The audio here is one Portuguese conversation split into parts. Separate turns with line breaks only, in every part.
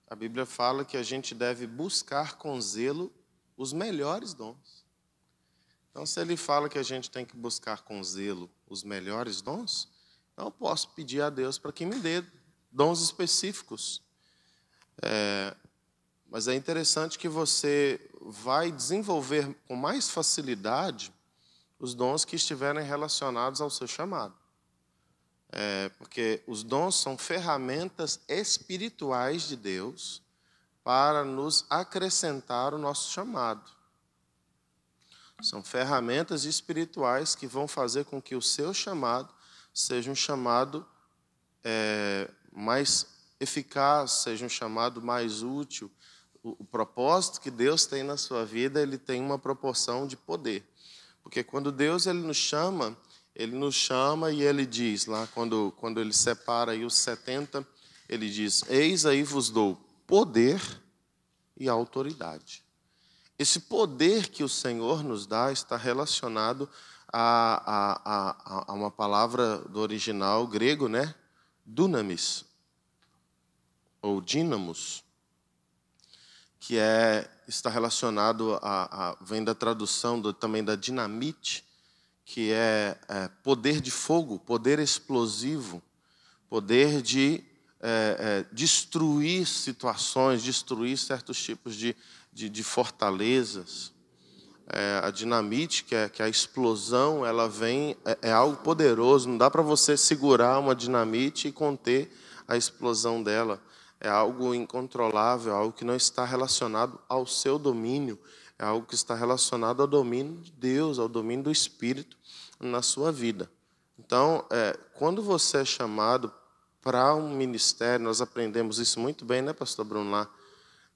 a Bíblia fala que a gente deve buscar com zelo os melhores dons. Então, se ele fala que a gente tem que buscar com zelo os melhores dons, então eu posso pedir a Deus para que me dê dons específicos. Mas é interessante que você vai desenvolver com mais facilidade os dons que estiverem relacionados ao seu chamado. Porque os dons são ferramentas espirituais de Deus para nos acrescentar o nosso chamado. São ferramentas espirituais que vão fazer com que o seu chamado seja um chamado mais eficaz, seja um chamado mais útil. O propósito que Deus tem na sua vida, ele tem uma proporção de poder. Porque quando Deus ele nos chama e ele diz, lá quando ele separa aí os 70, ele diz, eis aí vos dou poder e autoridade. Esse poder que o Senhor nos dá está relacionado a uma palavra do original grego, né? Dunamis, ou dínamos, que está relacionado vem da tradução também da dinamite, que é poder de fogo, poder explosivo, poder de destruir situações, destruir certos tipos de fortalezas. A dinamite, que é a explosão, ela vem, é algo poderoso, não dá para você segurar uma dinamite e conter a explosão dela. É algo incontrolável, algo que não está relacionado ao seu domínio, é algo que está relacionado ao domínio de Deus, ao domínio do Espírito na sua vida. Então, quando você é chamado para um ministério, nós aprendemos isso muito bem, né, pastor Bruno, lá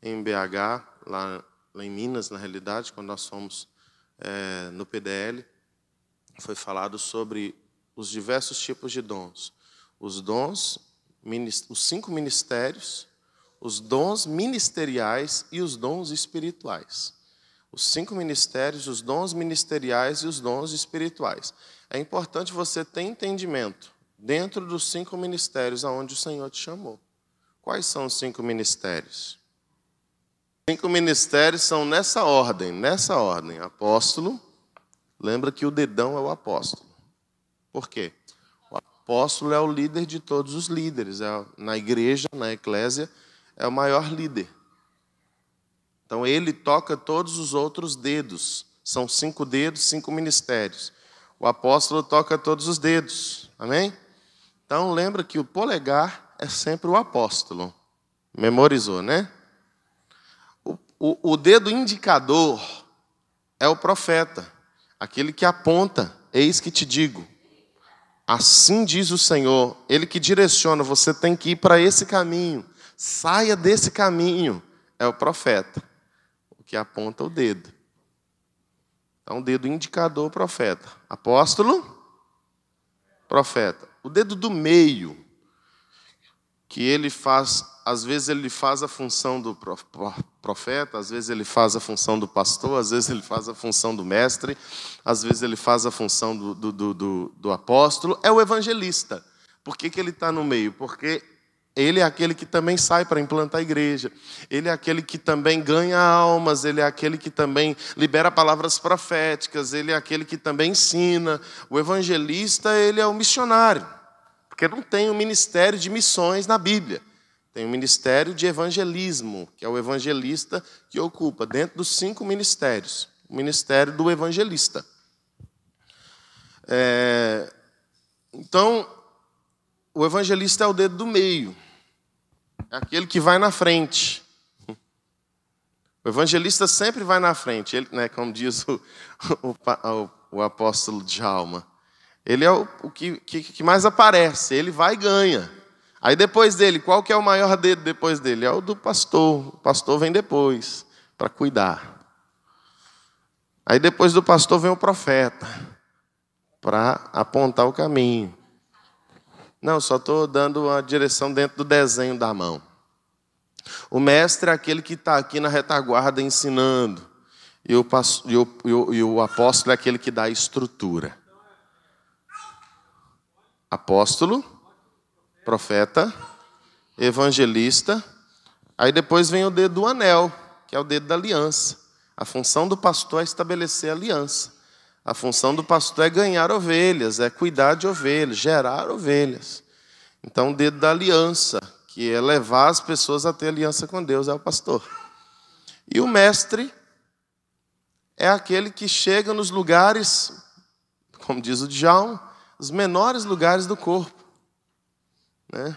em BH, lá em Minas, na realidade, quando nós fomos no PDL, foi falado sobre os diversos tipos de dons. Os dons, os 5 ministérios, os dons ministeriais e os dons espirituais. Os 5 ministérios, os dons ministeriais e os dons espirituais. É importante você ter entendimento dentro dos 5 ministérios aonde o Senhor te chamou. Quais são os 5 ministérios? 5 ministérios são nessa ordem. Apóstolo, lembra que o dedão é o apóstolo. Por quê? O apóstolo é o líder de todos os líderes. Na igreja, na eclésia, é o maior líder. Então, ele toca todos os outros dedos. São 5 dedos, 5 ministérios. O apóstolo toca todos os dedos. Amém? Então, lembra que o polegar é sempre o apóstolo. Memorizou, né? O dedo indicador é o profeta. Aquele que aponta, eis que te digo. Assim diz o Senhor. Ele que direciona, você tem que ir para esse caminho. Saia desse caminho. É o profeta. Que aponta o dedo. Então, o dedo indicador, profeta. Apóstolo, profeta. O dedo do meio, que ele faz, às vezes ele faz a função do profeta, às vezes ele faz a função do pastor, às vezes ele faz a função do mestre, às vezes ele faz a função do apóstolo, é o evangelista. Por que ele está no meio? Porque ele é aquele que também sai para implantar a igreja. Ele é aquele que também ganha almas. Ele é aquele que também libera palavras proféticas. Ele é aquele que também ensina. O evangelista, ele é o missionário. Porque não tem um ministério de missões na Bíblia. Tem um ministério de evangelismo, que é o evangelista que ocupa dentro dos 5 ministérios. O ministério do evangelista. Então, o evangelista é o dedo do meio. É aquele que vai na frente. O evangelista sempre vai na frente. Ele, né, como diz o apóstolo Djalma, ele é o que mais aparece. Ele vai e ganha. Aí depois dele, qual que é o maior dedo depois dele? É o do pastor. O pastor vem depois, para cuidar. Aí depois do pastor vem o profeta, para apontar o caminho. Não, só estou dando a direção dentro do desenho da mão. O mestre é aquele que está aqui na retaguarda ensinando. E o apóstolo é aquele que dá a estrutura. Apóstolo, profeta, evangelista. Aí depois vem o dedo do anel, que é o dedo da aliança. A função do pastor é estabelecer aliança. A função do pastor é ganhar ovelhas, é cuidar de ovelhas, gerar ovelhas. Então, o dedo da aliança, que é levar as pessoas a ter aliança com Deus, é o pastor. E o mestre é aquele que chega nos lugares, como diz o Djalma, os menores lugares do corpo, né?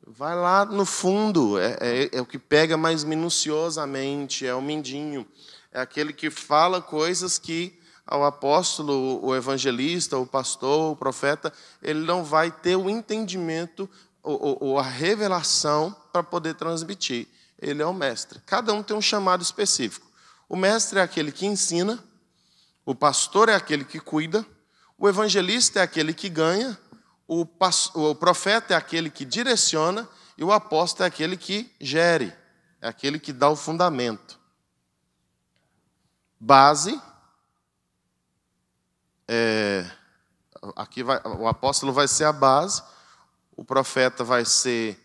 Vai lá no fundo, é o que pega mais minuciosamente, é o mindinho. É aquele que fala coisas que ao apóstolo, o evangelista, o pastor, o profeta, ele não vai ter o entendimento ou a revelação para poder transmitir. Ele é o mestre. Cada um tem um chamado específico. O mestre é aquele que ensina, o pastor é aquele que cuida, o evangelista é aquele que ganha, o profeta é aquele que direciona e o apóstolo é aquele que gere, é aquele que dá o fundamento. Base, o apóstolo vai ser a base, o profeta vai ser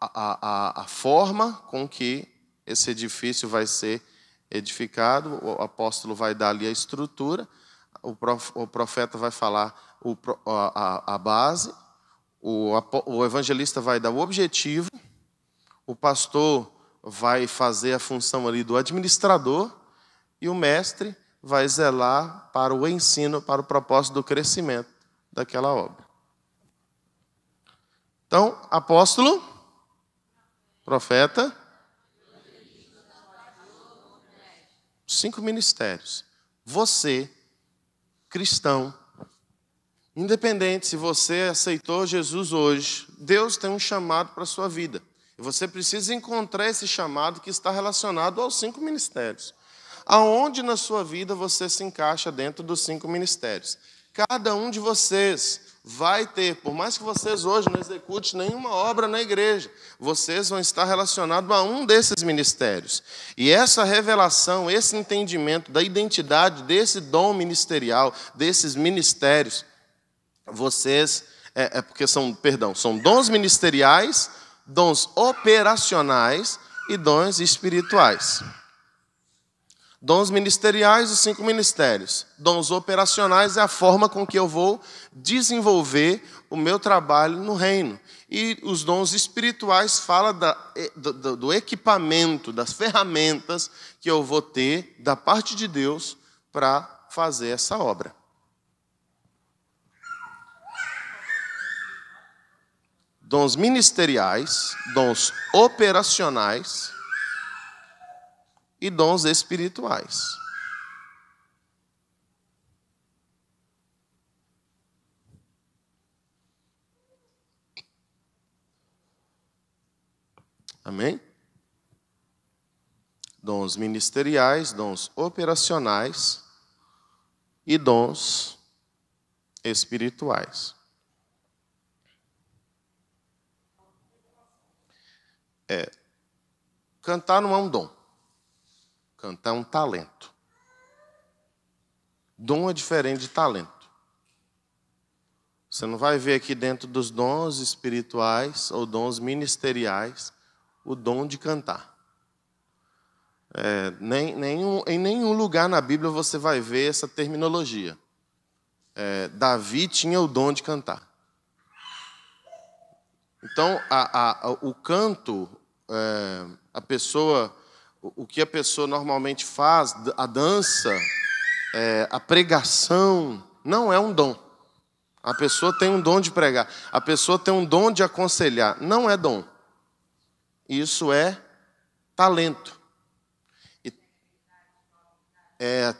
a forma com que esse edifício vai ser edificado, o apóstolo vai dar ali a estrutura, o profeta vai falar a base, o evangelista vai dar o objetivo, o pastor vai fazer a função ali do administrador e o mestre vai zelar para o ensino, para o propósito do crescimento daquela obra. Então, apóstolo, profeta, 5 ministérios. Você, cristão, independente se você aceitou Jesus hoje, Deus tem um chamado para a sua vida. E você precisa encontrar esse chamado que está relacionado aos 5 ministérios. Aonde na sua vida você se encaixa dentro dos 5 ministérios? Cada um de vocês vai ter, por mais que vocês hoje não executem nenhuma obra na igreja, vocês vão estar relacionados a um desses ministérios. E essa revelação, esse entendimento da identidade desse dom ministerial, desses ministérios, vocês, porque são dons ministeriais, dons operacionais e dons espirituais. Dons ministeriais, os 5 ministérios. Dons operacionais é a forma com que eu vou desenvolver o meu trabalho no reino. E os dons espirituais falam do equipamento, das ferramentas que eu vou ter da parte de Deus para fazer essa obra. Dons ministeriais, dons operacionais e dons espirituais. Amém? Dons ministeriais, dons operacionais e dons espirituais. Cantar não é um dom. Cantar é um talento. Dom é diferente de talento. Você não vai ver aqui dentro dos dons espirituais ou dons ministeriais o dom de cantar. Em nenhum lugar na Bíblia você vai ver essa terminologia. Davi tinha o dom de cantar. Então, o canto, o que a pessoa normalmente faz, a dança, a pregação, não é um dom. A pessoa tem um dom de pregar, a pessoa tem um dom de aconselhar, não é dom. Isso é talento.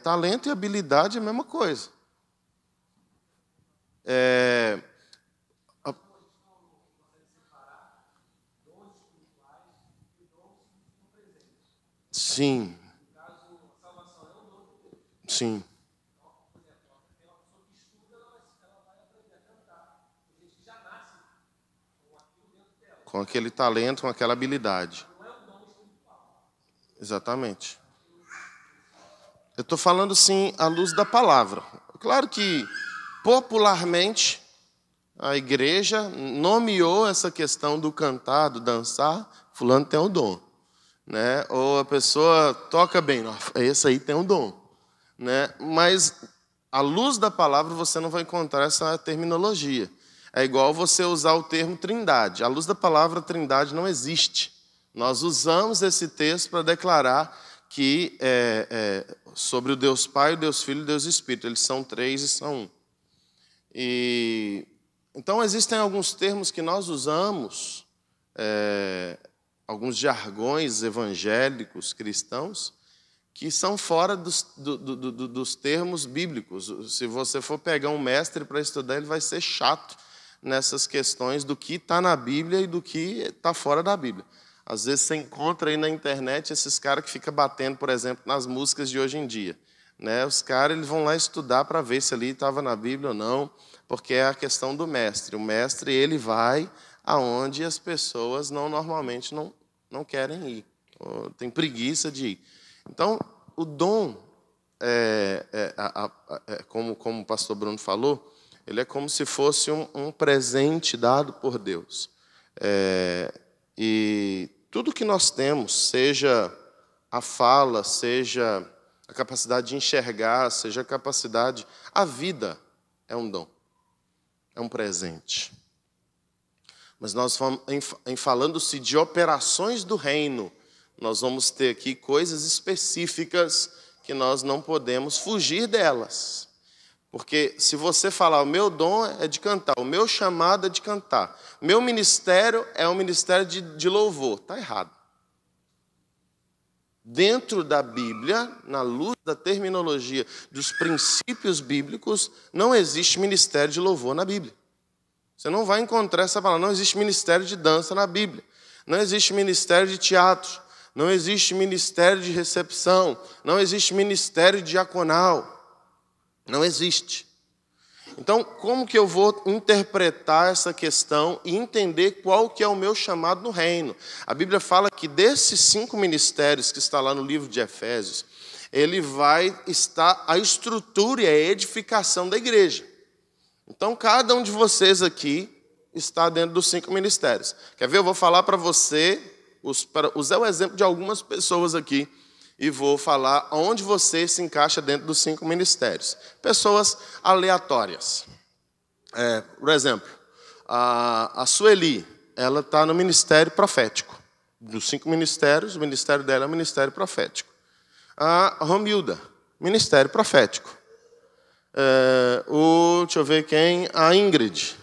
Talento e habilidade é a mesma coisa. Sim. Sim. Com aquele talento, com aquela habilidade. Exatamente. Eu estou falando, sim, à luz da palavra. Claro que, popularmente, A igreja nomeou essa questão do cantar, do dançar, fulano tem um dom. Né? Ou a pessoa toca bem, esse aí tem um dom. Né? Mas, à luz da palavra, você não vai encontrar essa terminologia. É igual você usar o termo trindade. À luz da palavra, trindade não existe. Nós usamos esse texto para declarar que sobre o Deus Pai, o Deus Filho e o Deus Espírito. Eles são três e são um. Então, existem alguns termos que nós usamos, alguns jargões evangélicos cristãos, que são fora dos termos bíblicos. Se você for pegar um mestre para estudar, ele vai ser chato nessas questões do que está na Bíblia e do que está fora da Bíblia. Às vezes você encontra aí na internet esses caras que ficam batendo, por exemplo, nas músicas de hoje em dia. Né? Os caras eles vão lá estudar para ver se ali estava na Bíblia ou não, porque é a questão do mestre. O mestre ele vai aonde as pessoas normalmente não querem ir, ou tem preguiça de ir. Então, o dom, como o pastor Bruno falou, ele é como se fosse um presente dado por Deus. E tudo que nós temos, seja a fala, seja a capacidade de enxergar, seja a capacidade... A vida é um dom, é um presente. Mas nós vamos, em falando-se de operações do reino, nós vamos ter aqui coisas específicas que nós não podemos fugir delas. Porque se você falar, o meu dom é de cantar, o meu chamado é de cantar, o meu ministério é um ministério de louvor, está errado. Dentro da Bíblia, na luz da terminologia dos princípios bíblicos, não existe ministério de louvor na Bíblia. Você não vai encontrar essa palavra, não existe ministério de dança na Bíblia, não existe ministério de teatro, não existe ministério de recepção, não existe ministério diaconal. Não existe. Então, como que eu vou interpretar essa questão e entender qual que é o meu chamado no reino? A Bíblia fala que desses 5 ministérios que está lá no livro de Efésios, ele vai estar a estrutura e a edificação da igreja. Então, cada um de vocês aqui está dentro dos 5 ministérios. Quer ver? Eu vou falar para você, para usar o exemplo de algumas pessoas aqui, e vou falar onde você se encaixa dentro dos 5 ministérios. Pessoas aleatórias. Por exemplo, a Sueli, ela está no ministério profético. Dos 5 ministérios, o ministério dela é o ministério profético. A Romilda, ministério profético. Deixa eu ver quem, a Ingrid,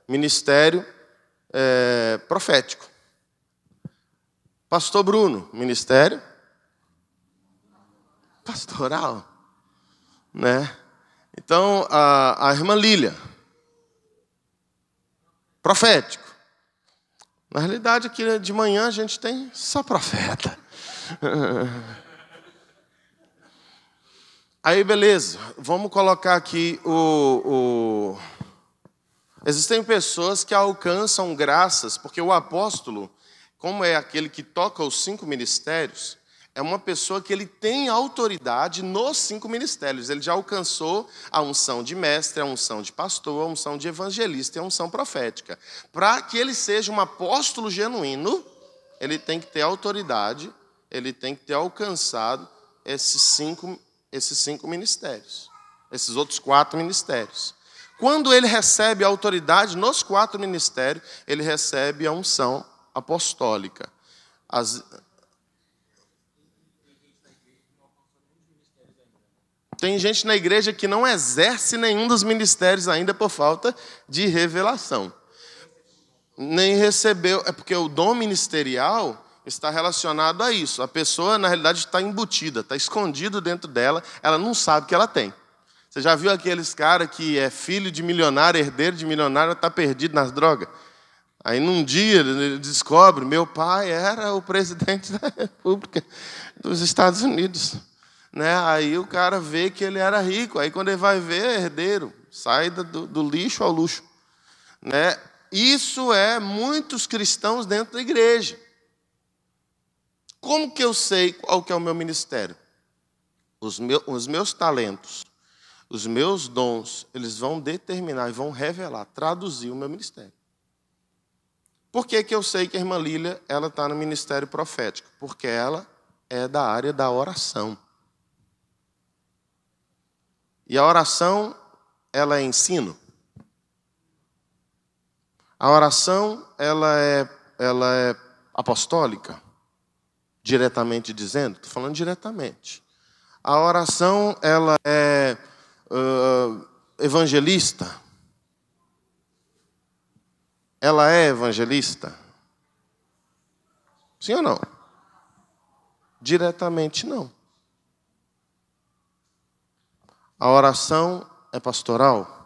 ministério profético. Pastor Bruno, ministério pastoral, né? Então, a irmã Lília, profético. Na realidade, aqui de manhã a gente tem só profeta. Aí, beleza, vamos colocar aqui Existem pessoas que alcançam graças, porque o apóstolo, como é aquele que toca os 5 ministérios, é uma pessoa que ele tem autoridade nos 5 ministérios. Ele já alcançou a unção de mestre, a unção de pastor, a unção de evangelista e a unção profética. Para que ele seja um apóstolo genuíno, ele tem que ter autoridade, ele tem que ter alcançado esses 5 ministérios, esses outros 4 ministérios. Quando ele recebe a autoridade nos 4 ministérios, ele recebe a unção apostólica. Tem gente na igreja que não exerce nenhum dos ministérios ainda por falta de revelação. Nem recebeu, é porque o dom ministerial está relacionado a isso. A pessoa, na realidade, está embutida, está escondido dentro dela, ela não sabe que ela tem. Você já viu aqueles caras que é filho de milionário, herdeiro de milionário, está perdido nas drogas? Aí, num dia, ele descobre, meu pai era o presidente da República dos Estados Unidos. Né? Aí o cara vê que ele era rico, aí quando ele vai ver, é herdeiro, sai do lixo ao luxo. Né? Isso é muitos cristãos dentro da igreja. Como que eu sei qual que é o meu ministério? Os meus talentos, Os meus dons, eles vão determinar e vão revelar, traduzir o meu ministério. Por que eu sei que a irmã Lília está no ministério profético? Porque ela é da área da oração. E a oração, ela é ensino. A oração, ela é apostólica, diretamente dizendo. Estou falando diretamente. A oração, ela é evangelista. Ela é evangelista? Sim ou não? Diretamente, não. A oração é pastoral?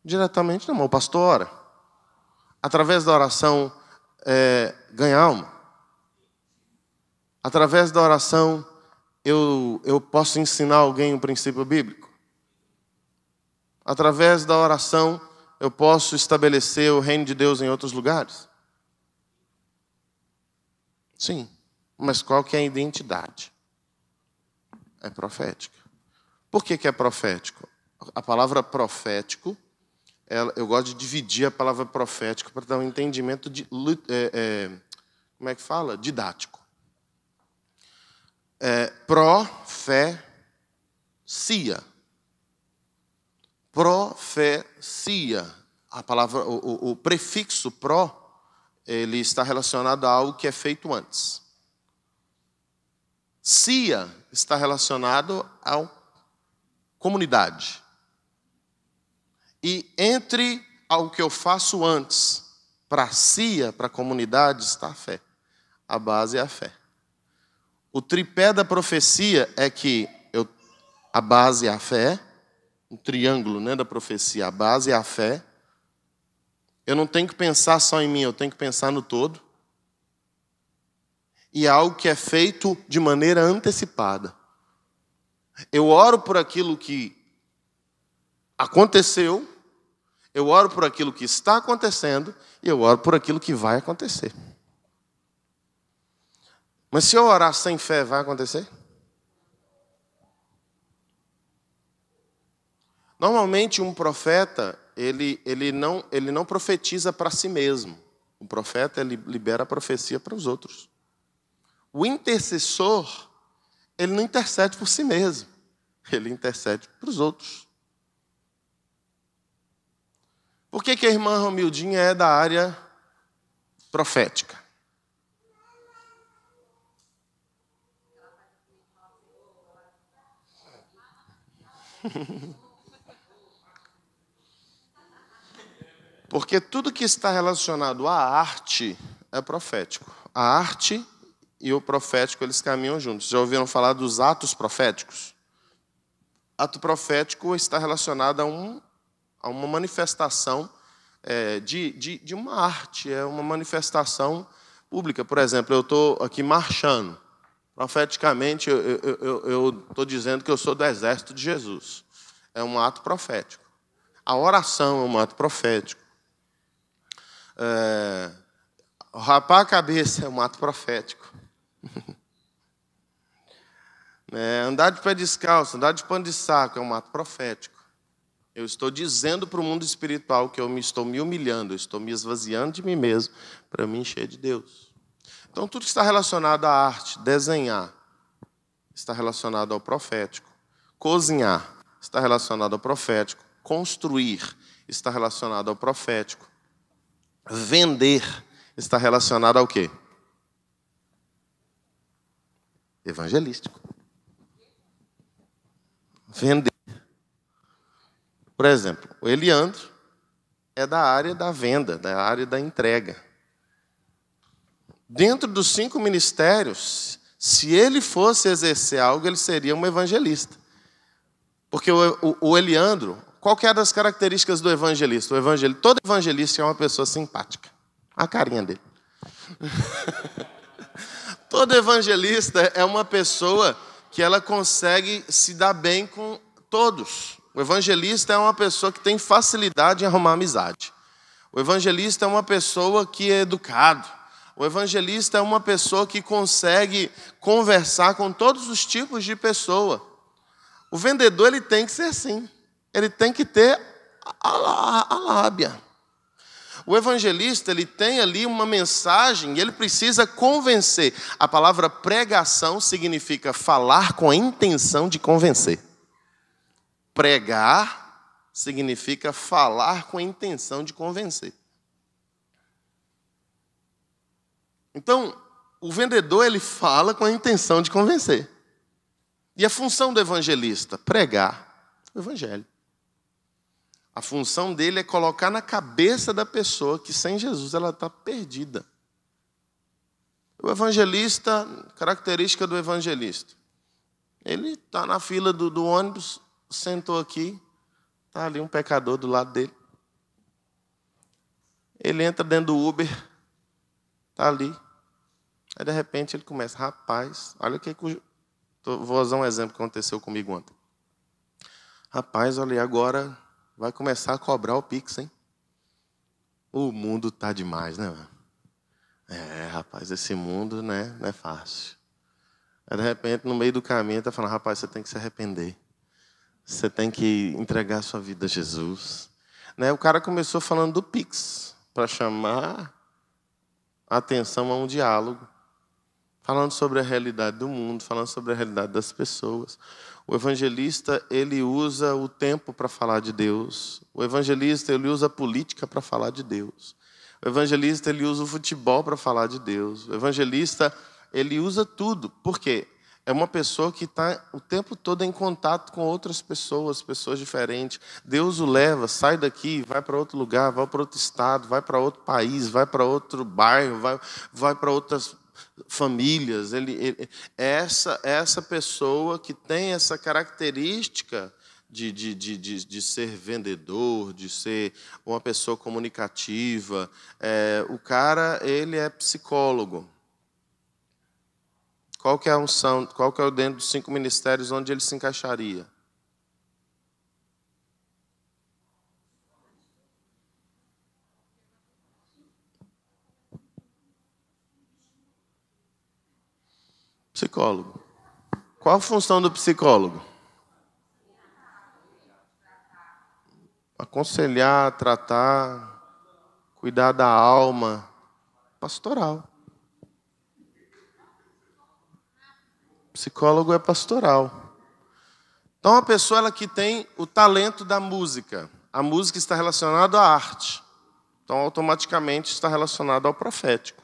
Diretamente, não. O pastor ora. Através da oração, ganha alma. Através da oração, eu posso ensinar alguém um princípio bíblico. Através da oração, eu posso estabelecer o reino de Deus em outros lugares? Sim. Mas qual que é a identidade? É profética. Por que é profético? A palavra profético, eu gosto de dividir a palavra profético para dar um entendimento de... como é que fala? Didático. Profecia. Profecia. A palavra, o prefixo pró, ele está relacionado a algo que é feito antes. Cia está relacionado à comunidade. E entre algo que eu faço antes, para a cia, para a comunidade, está a fé. A base é a fé. O tripé da profecia é que a base é a fé, um triângulo, né, da profecia, a base é a fé. Eu não tenho que pensar só em mim, eu tenho que pensar no todo. E é algo que é feito de maneira antecipada. Eu oro por aquilo que aconteceu, eu oro por aquilo que está acontecendo, e eu oro por aquilo que vai acontecer. Mas se eu orar sem fé, vai acontecer? Normalmente um profeta, ele não profetiza para si mesmo. O profeta, ele libera a profecia para os outros. O intercessor, ele não intercede por si mesmo. Ele intercede para os outros. Por que a irmã Romildinha é da área profética? Porque tudo que está relacionado à arte é profético. A arte e o profético, eles caminham juntos. Já ouviram falar dos atos proféticos? Ato profético está relacionado a uma manifestação de uma arte, é uma manifestação pública. Por exemplo, eu estou aqui marchando. Profeticamente, eu estou dizendo que eu sou do exército de Jesus. É um ato profético. A oração é um ato profético. Rapar a cabeça é um ato profético. Andar de pé descalço, andar de pano de saco é um ato profético. Eu estou dizendo para o mundo espiritual que eu estou me humilhando, eu estou me esvaziando de mim mesmo para me encher de Deus. Então, tudo que está relacionado à arte, desenhar, está relacionado ao profético. Cozinhar está relacionado ao profético. Construir está relacionado ao profético. Vender está relacionado ao quê? Evangelístico. Vender. Por exemplo, o Eliandro é da área da venda, da área da entrega. Dentro dos 5 ministérios, se ele fosse exercer algo, ele seria um evangelista. Porque o Eliandro, qual que é das características do evangelista? Todo evangelista é uma pessoa simpática. A carinha dele. Todo evangelista é uma pessoa que ela consegue se dar bem com todos. O evangelista é uma pessoa que tem facilidade em arrumar amizade. O evangelista é uma pessoa que é educado. O evangelista é uma pessoa que consegue conversar com todos os tipos de pessoa. O vendedor ele tem que ser assim. Ele tem que ter a lábia. O evangelista ele tem ali uma mensagem e ele precisa convencer. A palavra pregação significa falar com a intenção de convencer. Pregar significa falar com a intenção de convencer. Então, o vendedor ele fala com a intenção de convencer. E a função do evangelista? Pregar o evangelho. A função dele é colocar na cabeça da pessoa que sem Jesus ela está perdida. O evangelista, característica do evangelista. Ele está na fila do ônibus, sentou aqui, está ali um pecador do lado dele. Ele entra dentro do Uber, está ali. Aí de repente ele começa, rapaz, olha o que... Vou usar um exemplo que aconteceu comigo ontem. Rapaz, olha, agora vai começar a cobrar o Pix, hein? O mundo tá demais, né, mano? Rapaz, esse mundo, né, não é fácil. Aí, de repente, no meio do caminho, tá falando, rapaz, você tem que se arrepender. Você tem que entregar a sua vida a Jesus. Né? O cara começou falando do Pix, para chamar a atenção a um diálogo. Falando sobre a realidade do mundo, falando sobre a realidade das pessoas. O evangelista, ele usa o tempo para falar de Deus. O evangelista, ele usa a política para falar de Deus. O evangelista, ele usa o futebol para falar de Deus. O evangelista, ele usa tudo. Por quê? É uma pessoa que está o tempo todo em contato com outras pessoas, pessoas diferentes. Deus o leva, sai daqui, vai para outro lugar, vai para outro estado, vai para outro país, vai para outro bairro, vai para outras famílias. Essa pessoa que tem essa característica de ser vendedor, de ser uma pessoa comunicativa. O cara, ele é psicólogo. Qual que é a unção? Qual que é o dentro dos 5 ministérios onde ele se encaixaria? Psicólogo. Qual a função do psicólogo? Aconselhar, tratar, cuidar da alma. Pastoral. Psicólogo é pastoral. Então, a pessoa ela que tem o talento da música. A música está relacionada à arte. Então, automaticamente está relacionada ao profético.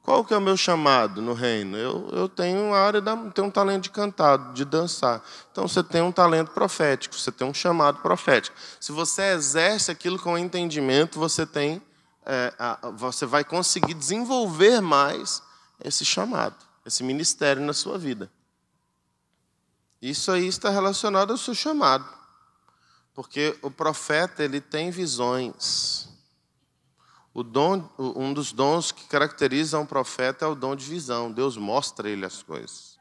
Qual que é o meu chamado no reino? Eu tenho uma área, tenho um talento de cantar, de dançar. Então, você tem um talento profético, você tem um chamado profético. Se você exerce aquilo com entendimento, você vai conseguir desenvolver mais esse chamado, esse ministério na sua vida. Isso aí está relacionado ao seu chamado. Porque o profeta, ele tem visões. Um dos dons que caracterizam o profeta é o dom de visão. Deus mostra a ele as coisas.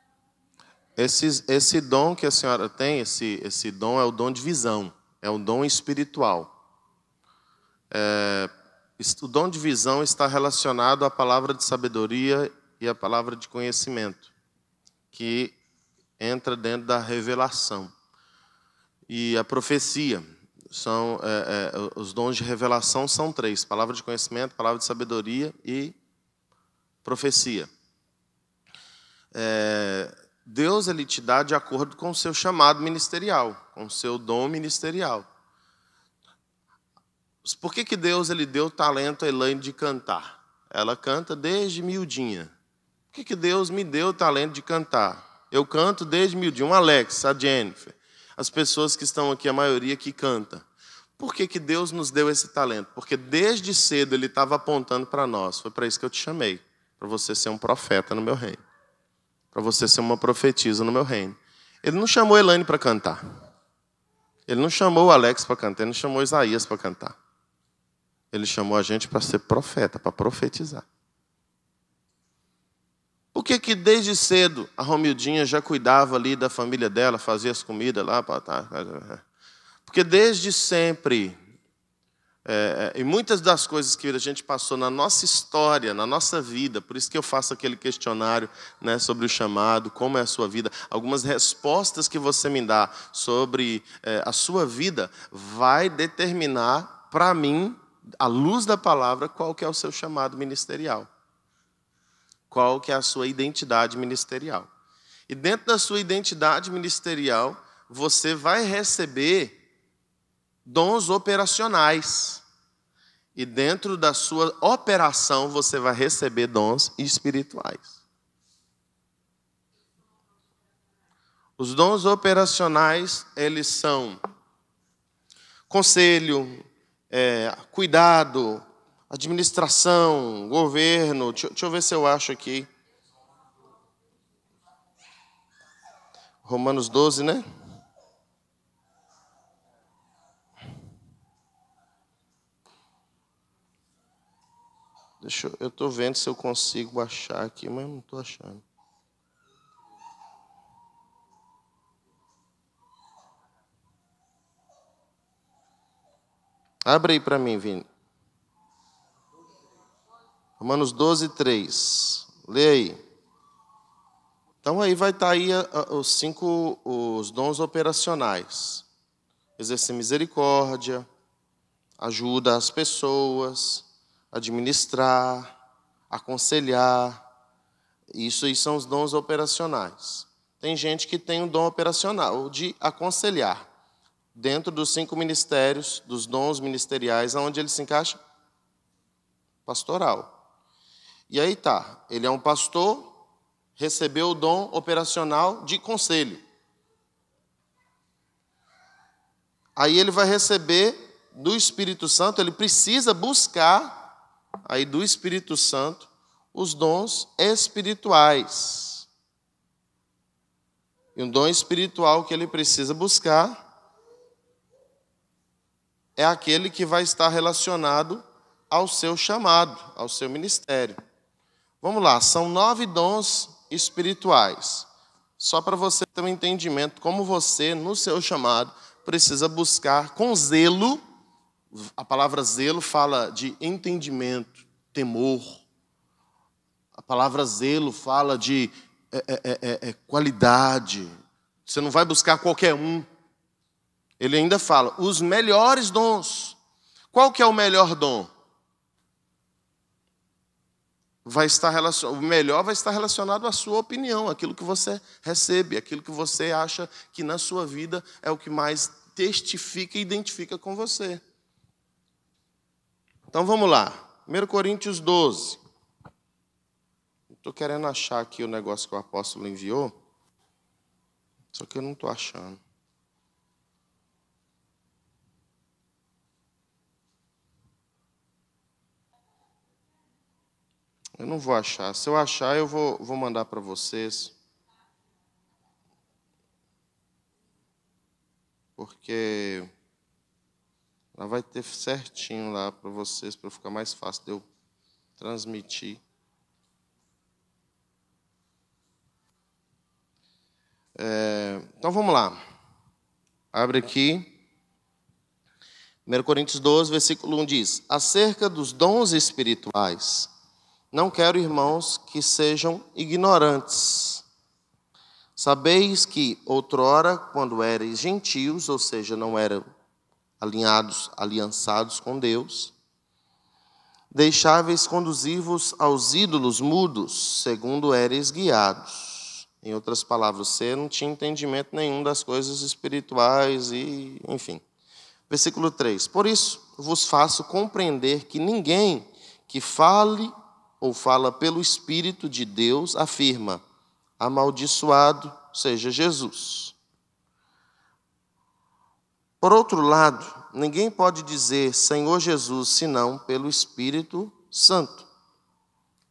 Esse dom que a senhora tem, esse dom é o dom de visão. É um dom espiritual. O dom de visão está relacionado à palavra de sabedoria e à palavra de conhecimento, que entra dentro da revelação. E a profecia. Os dons de revelação são 3. Palavra de conhecimento, palavra de sabedoria e profecia. Deus ele te dá de acordo com o seu chamado ministerial, com o seu dom ministerial. Por que Deus ele deu talento a Elaine de cantar? Ela canta desde miudinha. Por que Deus me deu o talento de cantar? Eu canto desde miudinho. O Alex, a Jennifer, as pessoas que estão aqui, a maioria que canta. Por que Deus nos deu esse talento? Porque desde cedo Ele estava apontando para nós. Foi para isso que eu te chamei. Para você ser um profeta no meu reino. Para você ser uma profetisa no meu reino. Ele não chamou Elaine para cantar. Ele não chamou o Alex para cantar. Ele não chamou Isaías para cantar. Ele chamou a gente para ser profeta, para profetizar. Por que desde cedo a Romildinha já cuidava ali da família dela, fazia as comidas lá? Porque desde sempre E muitas das coisas que a gente passou na nossa história, na nossa vida, por isso que eu faço aquele questionário, né, sobre o chamado, como é a sua vida, algumas respostas que você me dá sobre a sua vida, vai determinar para mim, à luz da palavra, qual que é o seu chamado ministerial. Qual que é a sua identidade ministerial. E dentro da sua identidade ministerial, você vai receber dons operacionais. E dentro da sua operação, você vai receber dons espirituais. Os dons operacionais, eles são conselho, cuidado, administração, governo. Deixa eu ver se eu acho aqui. Romanos 12, né? Eu estou vendo se eu consigo achar aqui, mas não estou achando. Abre aí para mim, Vini. Romanos 12, 3. Lê aí. Então aí vai estar aí os dons operacionais. Exercer misericórdia, ajuda as pessoas, administrar, aconselhar. Isso aí são os dons operacionais. Tem gente que tem um dom operacional de aconselhar. Dentro dos 5 ministérios, dos dons ministeriais, aonde ele se encaixa? Pastoral. E aí tá, ele é um pastor, recebeu o dom operacional de conselho. Aí ele vai receber do Espírito Santo, ele precisa buscar aí do Espírito Santo os dons espirituais. E um dom espiritual que ele precisa buscar é aquele que vai estar relacionado ao seu chamado, ao seu ministério. Vamos lá, são 9 dons espirituais. Só para você ter um entendimento, como você, no seu chamado, precisa buscar com zelo. A palavra zelo fala de entendimento, temor. A palavra zelo fala de qualidade. Você não vai buscar qualquer um. Ele ainda fala, os melhores dons. Qual que é o melhor dom? O melhor vai estar relacionado à sua opinião, aquilo que você recebe, aquilo que você acha que na sua vida é o que mais testifica e identifica com você. Então vamos lá, 1 Coríntios 12. Estou querendo achar aqui o negócio que o apóstolo enviou, só que eu não estou achando. Eu não vou achar. Se eu achar, eu vou mandar para vocês. Porque ela vai ter certinho lá para vocês, para ficar mais fácil de eu transmitir. Então vamos lá. Abre aqui. 1 Coríntios 12, versículo 1 diz: acerca dos dons espirituais, não quero, irmãos, que sejam ignorantes. Sabeis que outrora, quando erais gentios, ou seja, não eram aliançados com Deus, deixáveis conduzir-vos aos ídolos mudos, segundo éreis guiados. Em outras palavras, você não tinha entendimento nenhum das coisas espirituais e, enfim. Versículo 3. Por isso vos faço compreender que ninguém que fale ou fala pelo Espírito de Deus afirma, amaldiçoado seja Jesus. Por outro lado, ninguém pode dizer Senhor Jesus, senão pelo Espírito Santo.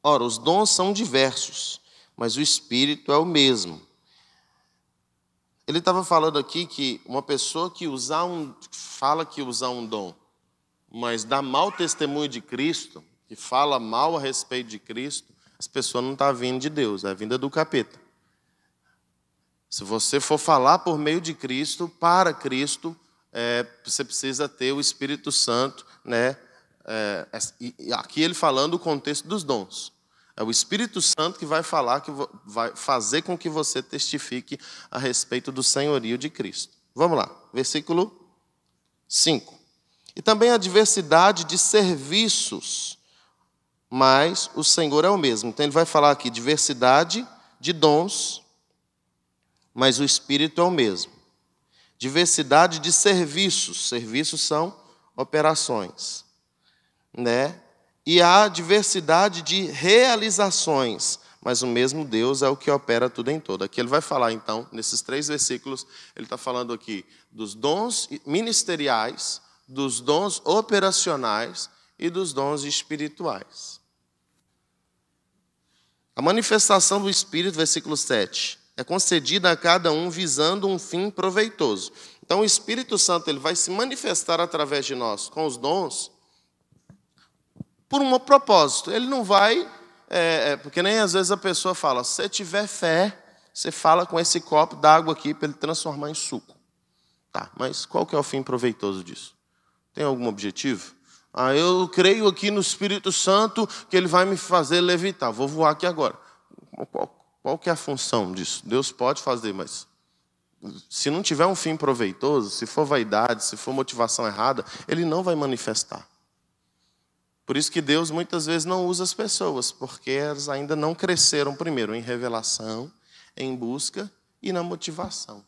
Ora, os dons são diversos, mas o Espírito é o mesmo. Ele estava falando aqui que uma pessoa que fala que usa um dom, mas dá mau testemunho de Cristo, que fala mal a respeito de Cristo, essa pessoa não está vindo de Deus, é vinda do capeta. Se você for falar por meio de Cristo, para Cristo, você precisa ter o Espírito Santo né? E aqui ele falando o contexto dos dons. É o Espírito Santo que vai falar, que vai fazer com que você testifique a respeito do senhorio de Cristo. Vamos lá, versículo 5. E também a diversidade de serviços, mas o Senhor é o mesmo. Então ele vai falar aqui diversidade de dons, mas o Espírito é o mesmo. Diversidade de serviços. Serviços são operações, né? E há diversidade de realizações, mas o mesmo Deus é o que opera tudo em todo. Aqui ele vai falar, então, nesses 3 versículos, ele está falando aqui dos dons ministeriais, dos dons operacionais e dos dons espirituais. A manifestação do Espírito, versículo 7, é concedida a cada um visando um fim proveitoso. Então, o Espírito Santo ele vai se manifestar através de nós com os dons por um propósito. Ele não vai, porque nem às vezes a pessoa fala, se você tiver fé, você fala com esse copo d'água aqui para ele transformar em suco. Tá, mas qual que é o fim proveitoso disso? Tem algum objetivo? Eu creio aqui no Espírito Santo que ele vai me fazer levitar. Vou voar aqui agora. Qual que é a função disso? Deus pode fazer, mas se não tiver um fim proveitoso, se for vaidade, se for motivação errada, ele não vai manifestar. Por isso que Deus muitas vezes não usa as pessoas, porque elas ainda não cresceram primeiro em revelação, em busca e na motivação.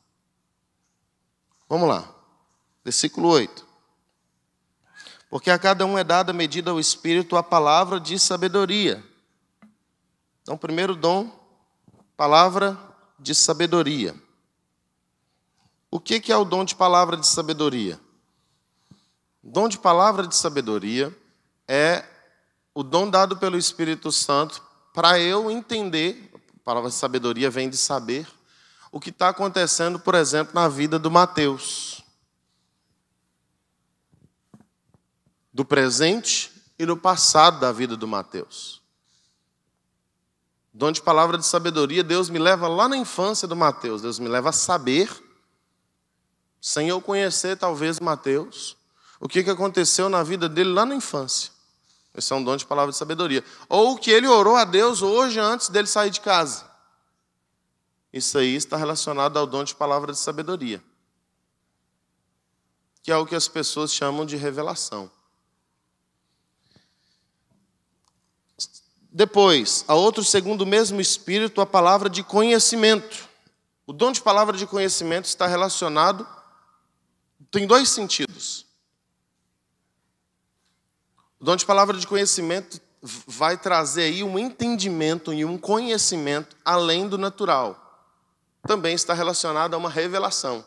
Vamos lá. Versículo 8. Porque a cada um é dada medida ao Espírito a palavra de sabedoria. Então, primeiro dom, palavra de sabedoria. O que é o dom de palavra de sabedoria? O dom de palavra de sabedoria é o dom dado pelo Espírito Santo para eu entender, a palavra de sabedoria vem de saber, o que está acontecendo, por exemplo, na vida do Mateus. Do presente e do passado da vida do Mateus. Dom de palavra de sabedoria, Deus me leva lá na infância do Mateus. Deus me leva a saber, sem eu conhecer talvez Mateus, o que aconteceu na vida dele lá na infância. Esse é um dom de palavra de sabedoria. Ou que ele orou a Deus hoje antes dele sair de casa. Isso aí está relacionado ao dom de palavra de sabedoria. Que é o que as pessoas chamam de revelação. Depois, a outro, segundo o mesmo Espírito, a palavra de conhecimento. O dom de palavra de conhecimento está relacionado, tem 2 sentidos. O dom de palavra de conhecimento vai trazer aí um entendimento e um conhecimento além do natural. Também está relacionado a uma revelação.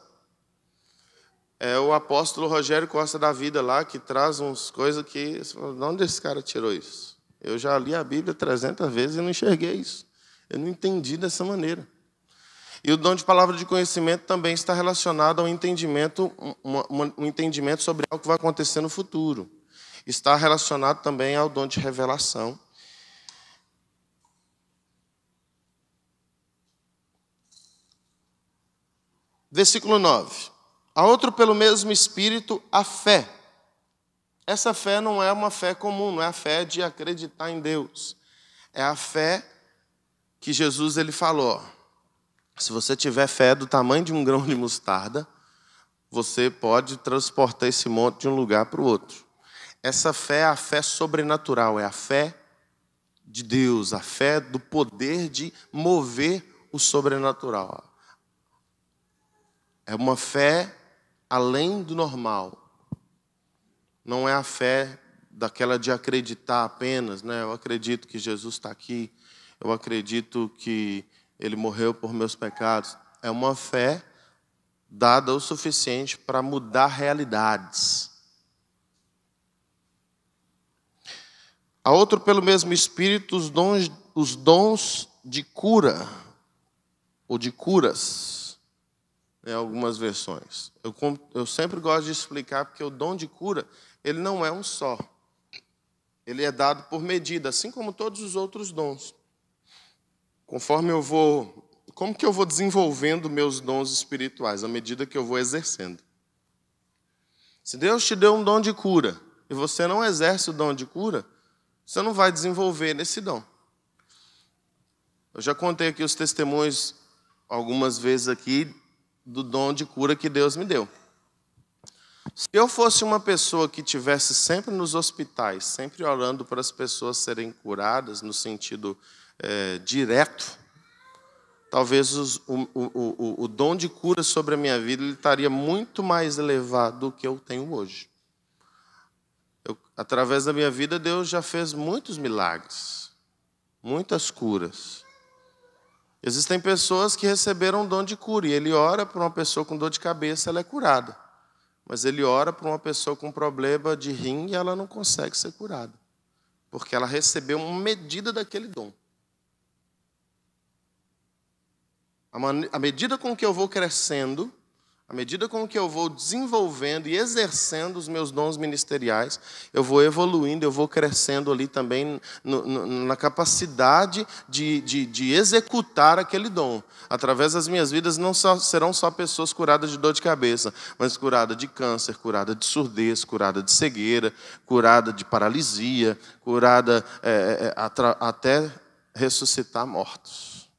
É o apóstolo Rogério Costa da Vida lá, que traz umas coisas que... De onde esse cara tirou isso? Eu já li a Bíblia 300 vezes e não enxerguei isso. Eu não entendi dessa maneira. E o dom de palavra de conhecimento também está relacionado ao entendimento, um entendimento sobre algo que vai acontecer no futuro. Está relacionado também ao dom de revelação. Versículo 9. A outro, pelo mesmo Espírito, a fé. Essa fé não é uma fé comum, não é a fé de acreditar em Deus. É a fé que Jesus ele falou. Se você tiver fé do tamanho de um grão de mostarda, você pode transportar esse monte de um lugar para o outro. Essa fé é a fé sobrenatural, é a fé de Deus, a fé do poder de mover o sobrenatural. É uma fé além do normal. Não é a fé daquela de acreditar apenas, né? Eu acredito que Jesus está aqui, eu acredito que Ele morreu por meus pecados. É uma fé dada o suficiente para mudar realidades. A outro, pelo mesmo Espírito, os dons de cura, ou de curas, em algumas versões. Eu sempre gosto de explicar, porque o dom de cura, ele não é um só. Ele é dado por medida, assim como todos os outros dons. Conforme como que eu vou desenvolvendo meus dons espirituais, à medida que eu vou exercendo. Se Deus te deu um dom de cura, e você não exerce o dom de cura, você não vai desenvolver nesse dom. Eu já contei aqui os testemunhos algumas vezes aqui do dom de cura que Deus me deu. Se eu fosse uma pessoa que estivesse sempre nos hospitais, sempre orando para as pessoas serem curadas no sentido direto, talvez o dom de cura sobre a minha vida ele estaria muito mais elevado do que eu tenho hoje. Através da minha vida, Deus já fez muitos milagres, muitas curas. Existem pessoas que receberam o dom de cura, e ele ora para uma pessoa com dor de cabeça, ela é curada. Mas ele ora para uma pessoa com problema de rim e ela não consegue ser curada, porque ela recebeu uma medida daquele dom. À medida com que eu vou crescendo, à medida com que eu vou desenvolvendo e exercendo os meus dons ministeriais, eu vou evoluindo, eu vou crescendo ali também na capacidade de executar aquele dom. Através das minhas vidas não serão só pessoas curadas de dor de cabeça, mas curadas de câncer, curadas de surdez, curadas de cegueira, curadas de paralisia, curadas até ressuscitar mortos,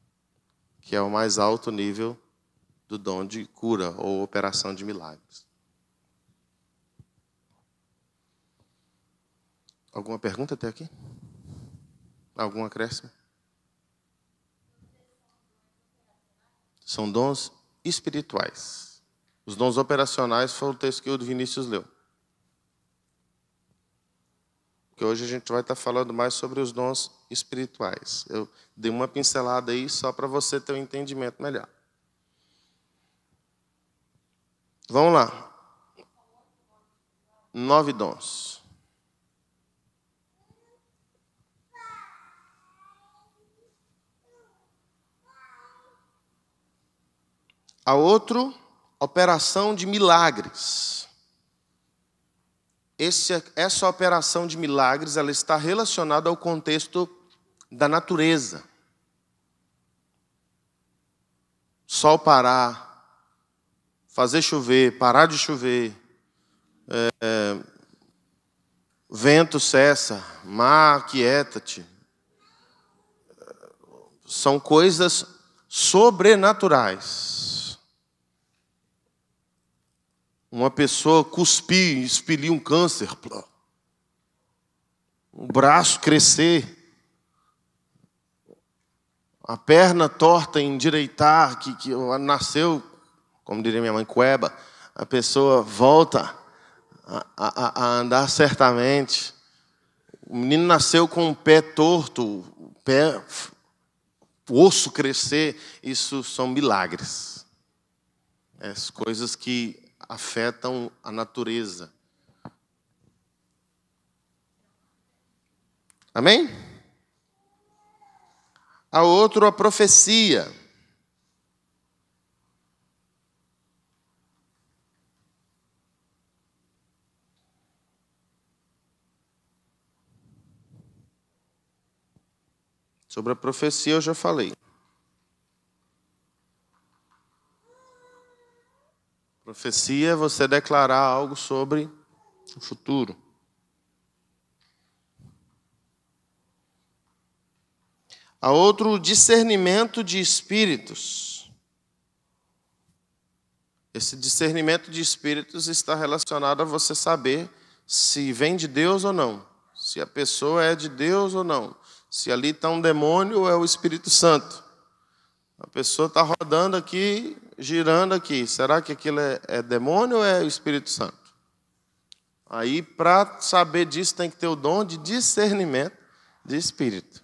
que é o mais alto nível do dom de cura ou operação de milagres. Alguma pergunta até aqui? Algum acréscimo? São dons espirituais. Os dons operacionais foi o texto que o Vinícius leu. Porque hoje a gente vai estar falando mais sobre os dons espirituais. Eu dei uma pincelada aí só para você ter um entendimento melhor. Vamos lá. 9 dons. A outro, operação de milagres. Essa operação de milagres ela está relacionada ao contexto da natureza. Sol parar, fazer chover, parar de chover, vento cessa, mar aquieta-te. São coisas sobrenaturais. Uma pessoa cuspir, expelir um câncer, um braço crescer, a perna torta endireitar, que nasceu, como diria minha mãe, cueba, a pessoa volta a andar certamente. O menino nasceu com o pé torto, o osso crescer, isso são milagres. As coisas que afetam a natureza. Amém? A outro, a profecia. Sobre a profecia eu já falei. Profecia é você declarar algo sobre o futuro. Há outro, discernimento de espíritos. Esse discernimento de espíritos está relacionado a você saber se vem de Deus ou não, se a pessoa é de Deus ou não, se ali está um demônio ou é o Espírito Santo. A pessoa está rodando aqui, girando aqui. Será que aquilo é demônio ou é o Espírito Santo? Aí, para saber disso, tem que ter o dom de discernimento de espírito.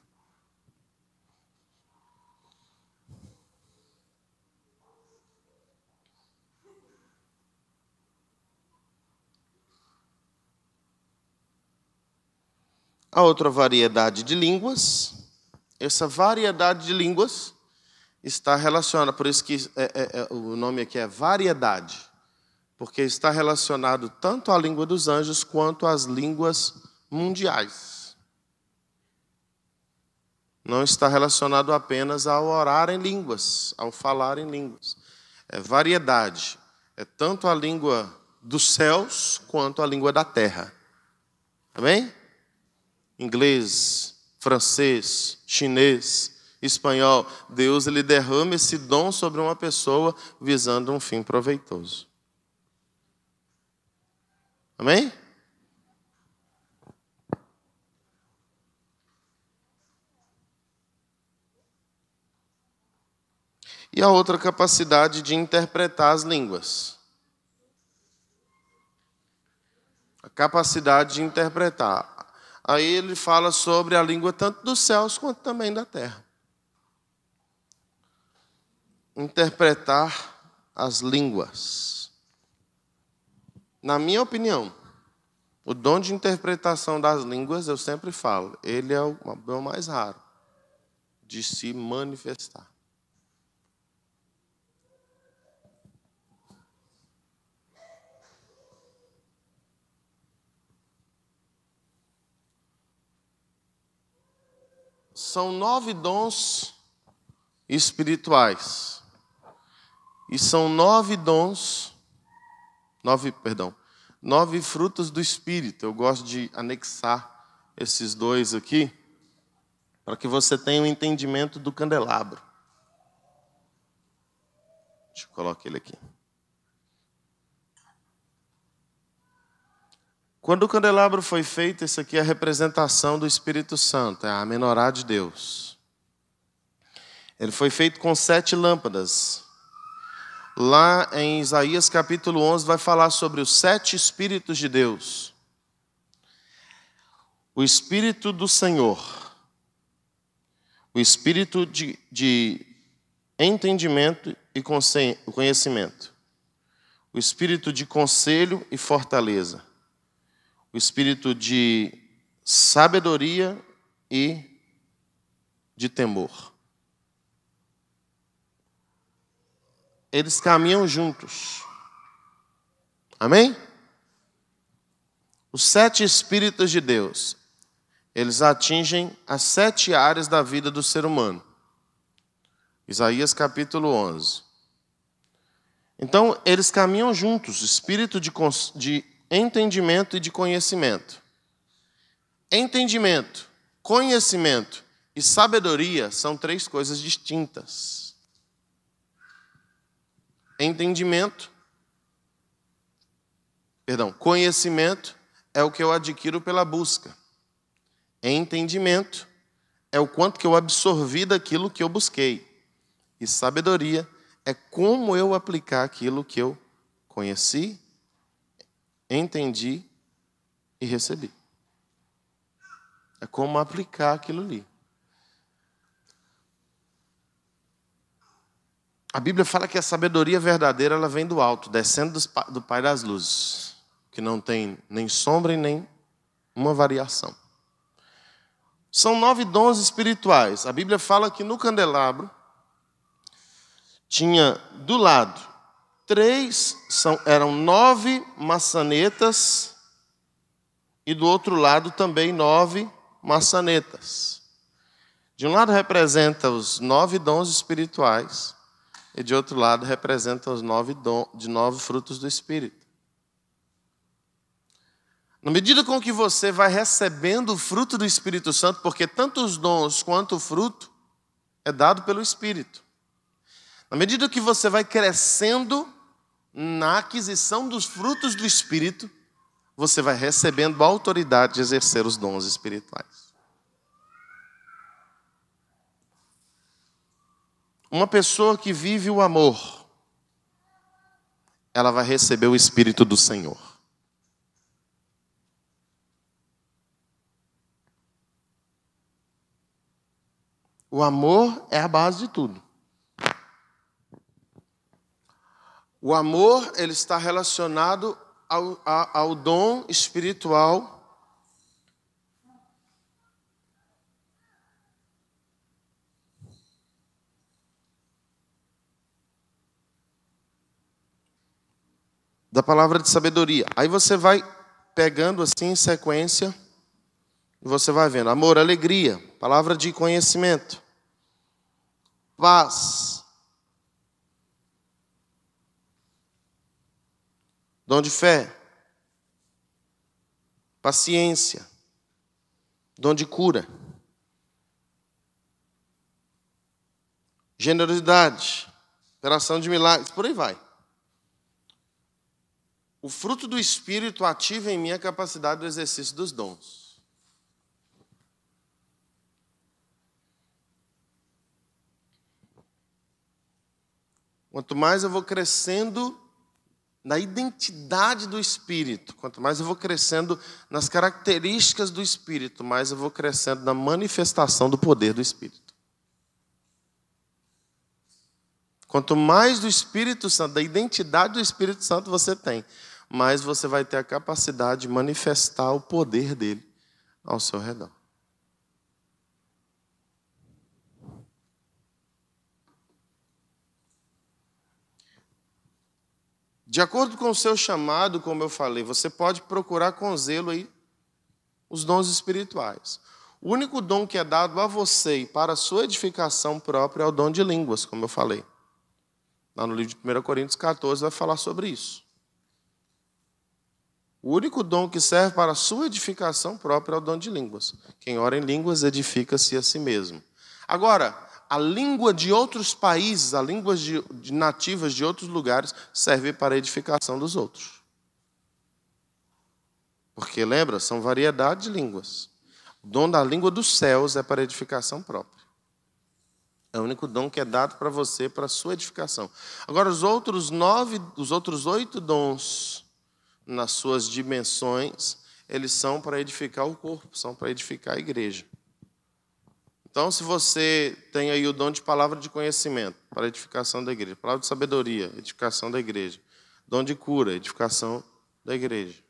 A outra variedade de línguas. Essa variedade de línguas está relacionada, por isso que o nome aqui é variedade, porque está relacionado tanto à língua dos anjos quanto às línguas mundiais. Não está relacionado apenas ao orar em línguas, ao falar em línguas. É variedade. É tanto a língua dos céus quanto a língua da terra. Amém? Inglês, francês, chinês, espanhol. Deus, ele derrama esse dom sobre uma pessoa visando um fim proveitoso. Amém? E a outra capacidade de interpretar as línguas. A capacidade de interpretar. Aí ele fala sobre a língua tanto dos céus quanto também da terra. Interpretar as línguas. Na minha opinião, o dom de interpretação das línguas, eu sempre falo, ele é o mais raro de se manifestar. São 9 dons espirituais. E são 9 frutos do Espírito. Eu gosto de anexar esses 2 aqui, para que você tenha um entendimento do candelabro. Deixa eu colocar ele aqui. Quando o candelabro foi feito, isso aqui é a representação do Espírito Santo, é a menorá de Deus. Ele foi feito com 7 lâmpadas. Lá em Isaías capítulo 11 vai falar sobre os 7 Espíritos de Deus. O Espírito do Senhor, o Espírito de entendimento e conhecimento, o Espírito de conselho e fortaleza, o Espírito de sabedoria e de temor. Eles caminham juntos. Amém? Os 7 Espíritos de Deus, eles atingem as 7 áreas da vida do ser humano. Isaías capítulo 11. Então, eles caminham juntos, Espírito de entendimento e de conhecimento. Entendimento, conhecimento e sabedoria são 3 coisas distintas. Conhecimento é o que eu adquiro pela busca. Entendimento é o quanto que eu absorvi daquilo que eu busquei. E sabedoria é como eu aplicar aquilo que eu conheci, entendi e recebi. É como aplicar aquilo ali. A Bíblia fala que a sabedoria verdadeira ela vem do alto, descendo do Pai das luzes, que não tem nem sombra e nem uma variação. São 9 dons espirituais. A Bíblia fala que no candelabro tinha do lado eram 9 maçanetas e do outro lado também 9 maçanetas. De um lado representa os 9 dons espirituais e de outro lado representa os 9 frutos do Espírito. Na medida com que você vai recebendo o fruto do Espírito Santo, porque tanto os dons quanto o fruto é dado pelo Espírito. Na medida que você vai crescendo na aquisição dos frutos do Espírito, você vai recebendo a autoridade de exercer os dons espirituais. Uma pessoa que vive o amor, ela vai receber o Espírito do Senhor. O amor é a base de tudo. O amor, ele está relacionado ao dom espiritual da palavra de sabedoria. Aí você vai pegando assim em sequência e você vai vendo amor, alegria, palavra de conhecimento, paz, dom de fé, paciência, dom de cura, generosidade, operação de milagres, por aí vai. O fruto do Espírito ativa em mim a capacidade do exercício dos dons. Quanto mais eu vou crescendo na identidade do Espírito, quanto mais eu vou crescendo nas características do Espírito, mais eu vou crescendo na manifestação do poder do Espírito. Quanto mais do Espírito Santo, da identidade do Espírito Santo você tem, mais você vai ter a capacidade de manifestar o poder dele ao seu redor. De acordo com o seu chamado, como eu falei, você pode procurar com zelo aí os dons espirituais. O único dom que é dado a você e para a sua edificação própria é o dom de línguas, como eu falei. Lá no livro de 1 Coríntios 14 vai falar sobre isso. O único dom que serve para a sua edificação própria é o dom de línguas. Quem ora em línguas edifica-se a si mesmo. Agora, a língua de outros países, a língua de nativas de outros lugares, serve para a edificação dos outros. Porque, lembra, são variedade de línguas. O dom da língua dos céus é para a edificação própria. É o único dom que é dado para você, para a sua edificação. Agora, os outros 8 dons, nas suas dimensões, eles são para edificar o corpo, são para edificar a igreja. Então, se você tem aí o dom de palavra de conhecimento, para a edificação da igreja, palavra de sabedoria, edificação da igreja, dom de cura, edificação da igreja.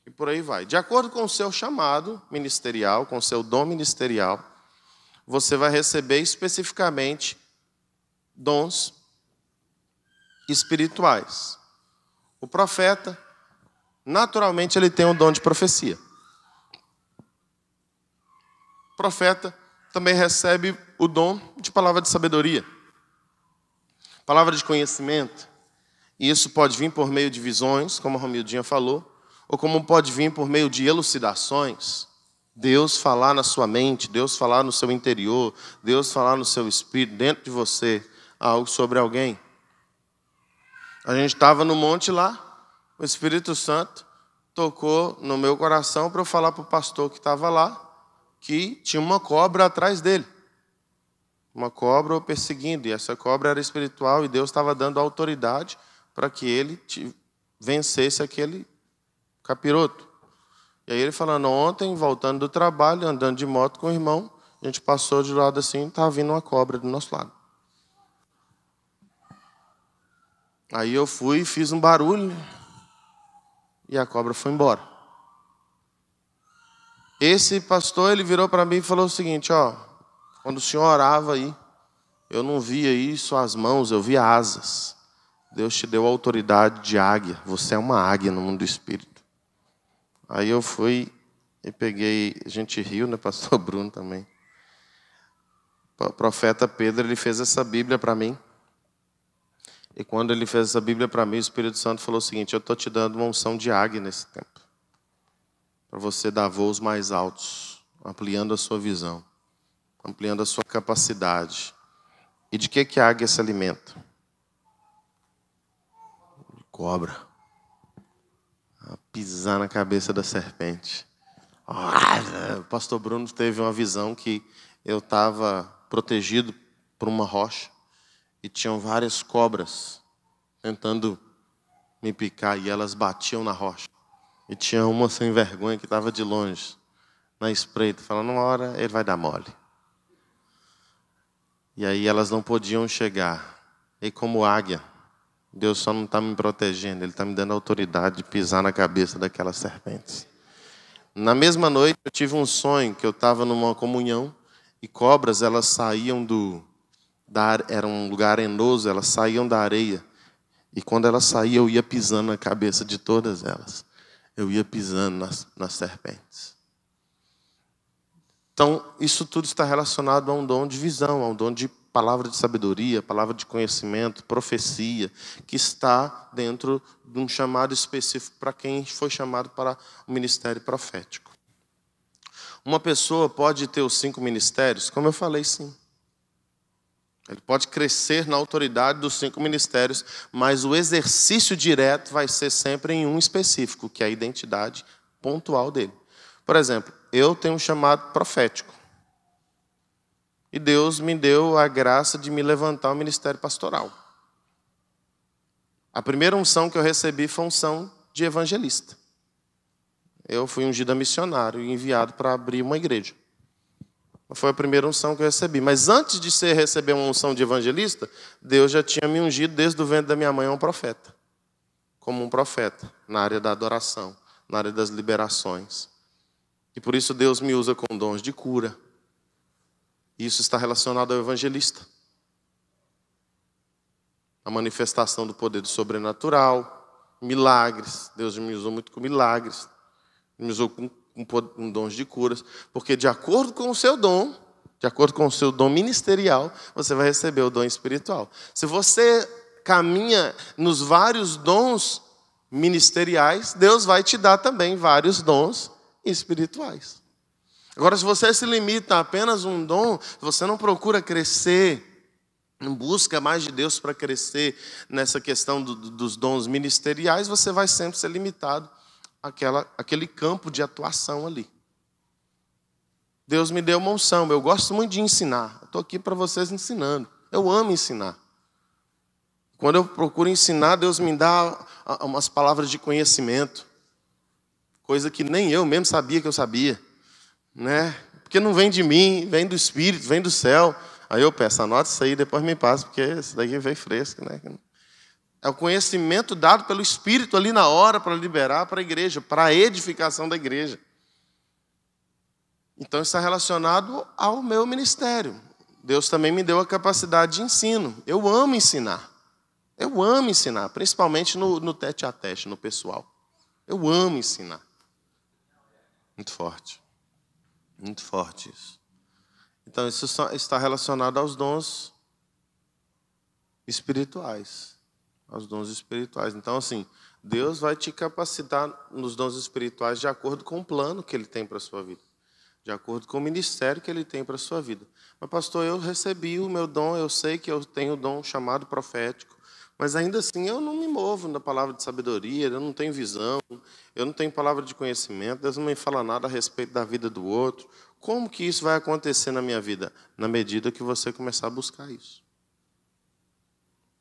E por aí vai. De acordo com o seu chamado ministerial, com o seu dom ministerial, você vai receber especificamente dons espirituais. O profeta, naturalmente, ele tem o dom de profecia. O profeta também recebe o dom de palavra de sabedoria, palavra de conhecimento. E isso pode vir por meio de visões, como a Romildinha falou, ou como pode vir por meio de elucidações. Deus falar na sua mente, Deus falar no seu interior, Deus falar no seu espírito, dentro de você, algo sobre alguém. A gente estava no monte lá, o Espírito Santo tocou no meu coração para eu falar para o pastor que estava lá que tinha uma cobra atrás dele. Uma cobra o perseguindo, e essa cobra era espiritual e Deus estava dando autoridade para que ele vencesse aquele capiroto. E aí ele falando, ontem, voltando do trabalho, andando de moto com o irmão, a gente passou de lado assim, e estava vindo uma cobra do nosso lado. Aí eu fui, fiz um barulho e a cobra foi embora. Esse pastor, ele virou para mim e falou o seguinte, quando o senhor orava aí, eu não via aí suas mãos, eu via asas. Deus te deu a autoridade de águia, você é uma águia no mundo do espírito. Aí eu fui e peguei, a gente riu, né, pastor Bruno também. O profeta Pedro, ele fez essa Bíblia para mim. E quando ele fez essa Bíblia para mim, o Espírito Santo falou o seguinte, eu estou te dando uma unção de águia nesse tempo. Para você dar voos mais altos, ampliando a sua visão, ampliando a sua capacidade. E de que a águia se alimenta? De cobra. Pisar na cabeça da serpente. O pastor Bruno teve uma visão que eu estava protegido por uma rocha e tinham várias cobras tentando me picar e elas batiam na rocha. E tinha uma sem vergonha que estava de longe, na espreita, falando, uma hora ele vai dar mole. E aí elas não podiam chegar. E como águia, Deus só não está me protegendo, Ele está me dando a autoridade de pisar na cabeça daquelas serpentes. Na mesma noite eu tive um sonho que eu estava numa comunhão e cobras, elas saíam era um lugar arenoso, elas saíam da areia. E quando elas saíam, eu ia pisando na cabeça de todas elas. Eu ia pisando nas serpentes. Então, isso tudo está relacionado a um dom de visão, a um dom de palavra de sabedoria, palavra de conhecimento, profecia, que está dentro de um chamado específico para quem foi chamado para o ministério profético. Uma pessoa pode ter os 5 ministérios, como eu falei, sim. Ele pode crescer na autoridade dos 5 ministérios, mas o exercício direto vai ser sempre em um específico, que é a identidade pontual dele. Por exemplo, eu tenho um chamado profético. E Deus me deu a graça de me levantar ao ministério pastoral. A primeira unção que eu recebi foi a unção de evangelista. Eu fui ungido a missionário e enviado para abrir uma igreja. Foi a primeira unção que eu recebi. Mas antes de receber uma unção de evangelista, Deus já tinha me ungido desde o ventre da minha mãe a um profeta. Como um profeta, na área da adoração, na área das liberações. E por isso Deus me usa com dons de cura. Isso está relacionado ao evangelista. A manifestação do poder do sobrenatural, milagres. Deus me usou muito com milagres. Me usou com dons de curas. Porque de acordo com o seu dom, de acordo com o seu dom ministerial, você vai receber o dom espiritual. Se você caminha nos vários dons ministeriais, Deus vai te dar também vários dons espirituais. Agora, se você se limita a apenas um dom, se você não procura crescer, não busca mais de Deus para crescer nessa questão dos dons ministeriais, você vai sempre ser limitado àquele campo de atuação ali. Deus me deu uma unção, eu gosto muito de ensinar. Estou aqui para vocês ensinando. Eu amo ensinar. Quando eu procuro ensinar, Deus me dá umas palavras de conhecimento. Coisa que nem eu mesmo sabia que eu sabia. Né? Porque não vem de mim, vem do Espírito, vem do céu. Aí eu peço, anota isso aí, depois me passa, porque isso daqui vem fresco. Né? É o conhecimento dado pelo Espírito ali na hora para liberar para a igreja, para a edificação da igreja. Então está relacionado ao meu ministério. Deus também me deu a capacidade de ensino. Eu amo ensinar. Eu amo ensinar, principalmente no tete-a-tete, no pessoal. Eu amo ensinar. Muito forte. Muito forte isso. Então, isso está relacionado aos dons espirituais. Aos dons espirituais. Então, assim, Deus vai te capacitar nos dons espirituais de acordo com o plano que Ele tem para a sua vida. De acordo com o ministério que Ele tem para a sua vida. Mas, pastor, eu recebi o meu dom, eu sei que eu tenho o dom chamado profético. Mas ainda assim eu não me movo na palavra de sabedoria, eu não tenho visão, eu não tenho palavra de conhecimento, Deus não me fala nada a respeito da vida do outro. Como que isso vai acontecer na minha vida? Na medida que você começar a buscar isso.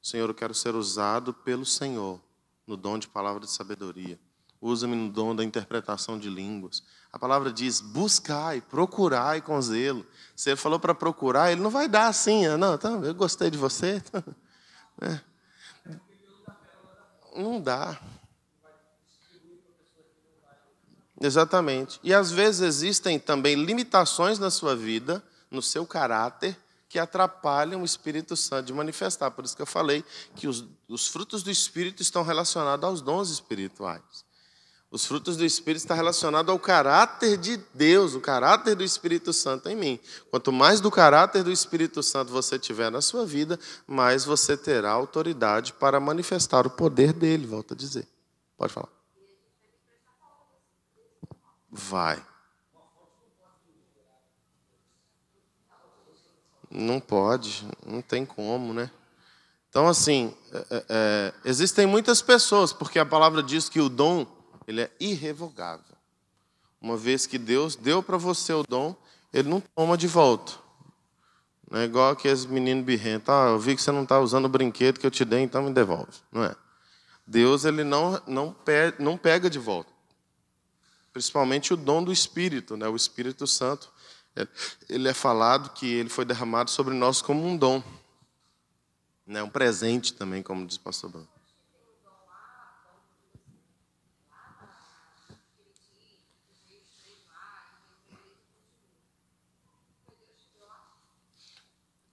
Senhor, eu quero ser usado pelo Senhor no dom de palavra de sabedoria. Usa-me no dom da interpretação de línguas. A palavra diz, buscai, procurai com zelo. Se Ele falou para procurar, Ele não vai dar assim, não, então, eu gostei de você. É. Não dá. Exatamente. E às vezes existem também limitações na sua vida, no seu caráter, que atrapalham o Espírito Santo de manifestar. Por isso que eu falei que os frutos do Espírito estão relacionados aos dons espirituais. Os frutos do Espírito estão relacionados ao caráter de Deus, o caráter do Espírito Santo em mim. Quanto mais do caráter do Espírito Santo você tiver na sua vida, mais você terá autoridade para manifestar o poder dele, volto a dizer. Pode falar. Vai. Não pode, não tem como, né? Então, assim, existem muitas pessoas, porque a palavra diz que o dom, ele é irrevogável. Uma vez que Deus deu para você o dom, Ele não toma de volta. Não é igual aqueles meninos birrentos. Eu vi que você não está usando o brinquedo que eu te dei, então me devolve. Não é. Deus, Ele não pega de volta. Principalmente o dom do Espírito, né? O Espírito Santo. Ele é falado que Ele foi derramado sobre nós como um dom. Né? Um presente também, como diz o pastor Bruno.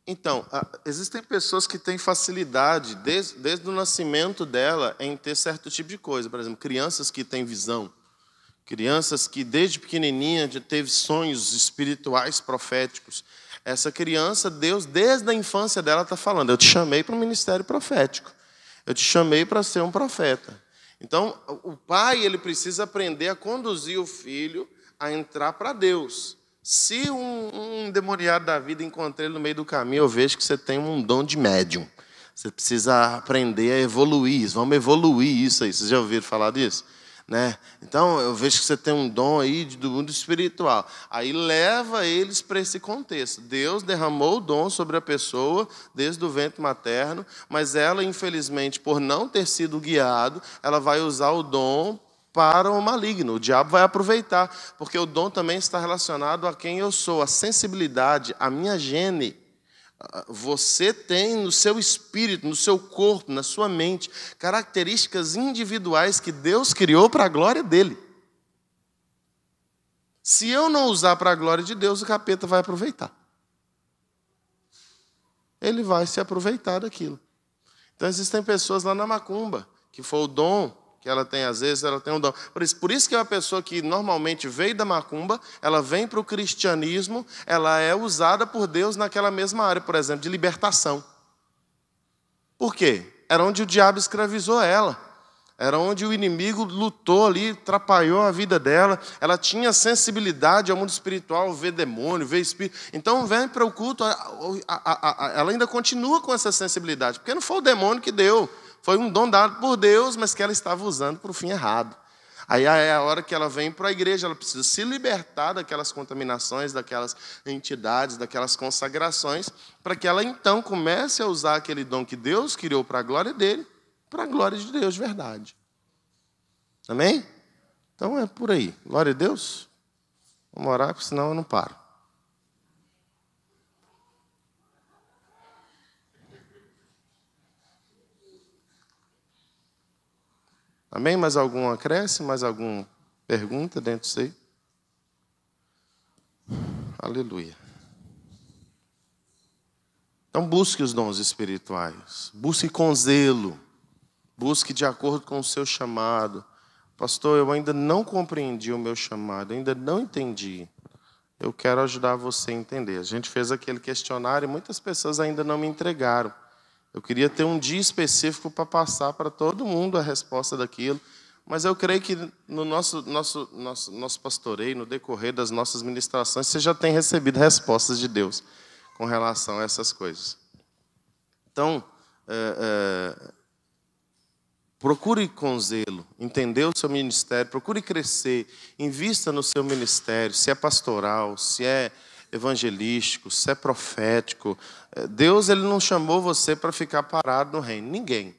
Então, existem pessoas que têm facilidade, desde o nascimento dela, em ter certo tipo de coisa. Por exemplo, crianças que têm visão. Crianças que, desde pequenininha, já teve sonhos espirituais proféticos. Essa criança, Deus, desde a infância dela, está falando: eu te chamei para o ministério profético. Eu te chamei para ser um profeta. Então, o pai, ele precisa aprender a conduzir o filho a entrar para Deus. Se um endemoniado da vida encontrar ele no meio do caminho, eu vejo que você tem um dom de médium. Você precisa aprender a evoluir isso. Vamos evoluir isso aí. Vocês já ouviram falar disso? Né? Então, eu vejo que você tem um dom aí do mundo espiritual. Aí leva eles para esse contexto. Deus derramou o dom sobre a pessoa desde o ventre materno, mas ela, infelizmente, por não ter sido guiado, ela vai usar o dom para o maligno. O diabo vai aproveitar, porque o dom também está relacionado a quem eu sou, a sensibilidade, a minha gene. Você tem no seu espírito, no seu corpo, na sua mente, características individuais que Deus criou para a glória dele. Se eu não usar para a glória de Deus, o capeta vai aproveitar. Ele vai se aproveitar daquilo. Então existem pessoas lá na macumba, que foi o dom que ela tem, às vezes ela tem um dom. Por isso que é uma pessoa que normalmente veio da macumba, ela vem para o cristianismo, ela é usada por Deus naquela mesma área, por exemplo, de libertação. Por quê? Era onde o diabo escravizou ela. Era onde o inimigo lutou ali, atrapalhou a vida dela. Ela tinha sensibilidade ao mundo espiritual, ver demônio, ver espírito. Então vem para o culto, ela ainda continua com essa sensibilidade, porque não foi o demônio que deu. Foi um dom dado por Deus, mas que ela estava usando para o fim errado. Aí é a hora que ela vem para a igreja, ela precisa se libertar daquelas contaminações, daquelas entidades, daquelas consagrações, para que ela então comece a usar aquele dom que Deus criou para a glória dele, para a glória de Deus de verdade. Amém? Então é por aí. Glória a Deus. Vamos orar, porque senão eu não paro. Amém? Mais algum acréscimo? Mais alguma pergunta dentro disso aí? Aleluia. Então busque os dons espirituais. Busque com zelo. Busque de acordo com o seu chamado. Pastor, eu ainda não compreendi o meu chamado, ainda não entendi. Eu quero ajudar você a entender. A gente fez aquele questionário e muitas pessoas ainda não me entregaram. Eu queria ter um dia específico para passar para todo mundo a resposta daquilo, mas eu creio que no nosso pastoreio, no decorrer das nossas ministrações, você já tem recebido respostas de Deus com relação a essas coisas. Então, procure com zelo entender o seu ministério, procure crescer, invista no seu ministério, se é pastoral, se é evangelístico, se é profético. Deus, ele não chamou você para ficar parado no reino, ninguém.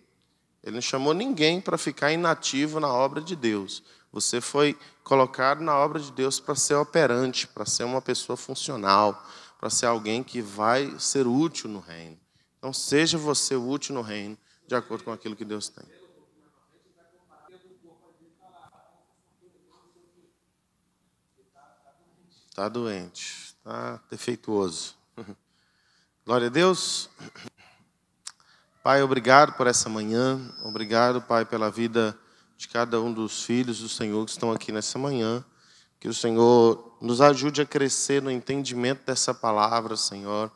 Ele não chamou ninguém para ficar inativo na obra de Deus. Você foi colocado na obra de Deus para ser operante, para ser uma pessoa funcional, para ser alguém que vai ser útil no reino. Então, seja você útil no reino, de acordo com aquilo que Deus tem. Está doente. Está defeituoso. Glória a Deus. Pai, obrigado por essa manhã. Obrigado, Pai, pela vida de cada um dos filhos do Senhor que estão aqui nessa manhã. Que o Senhor nos ajude a crescer no entendimento dessa palavra, Senhor.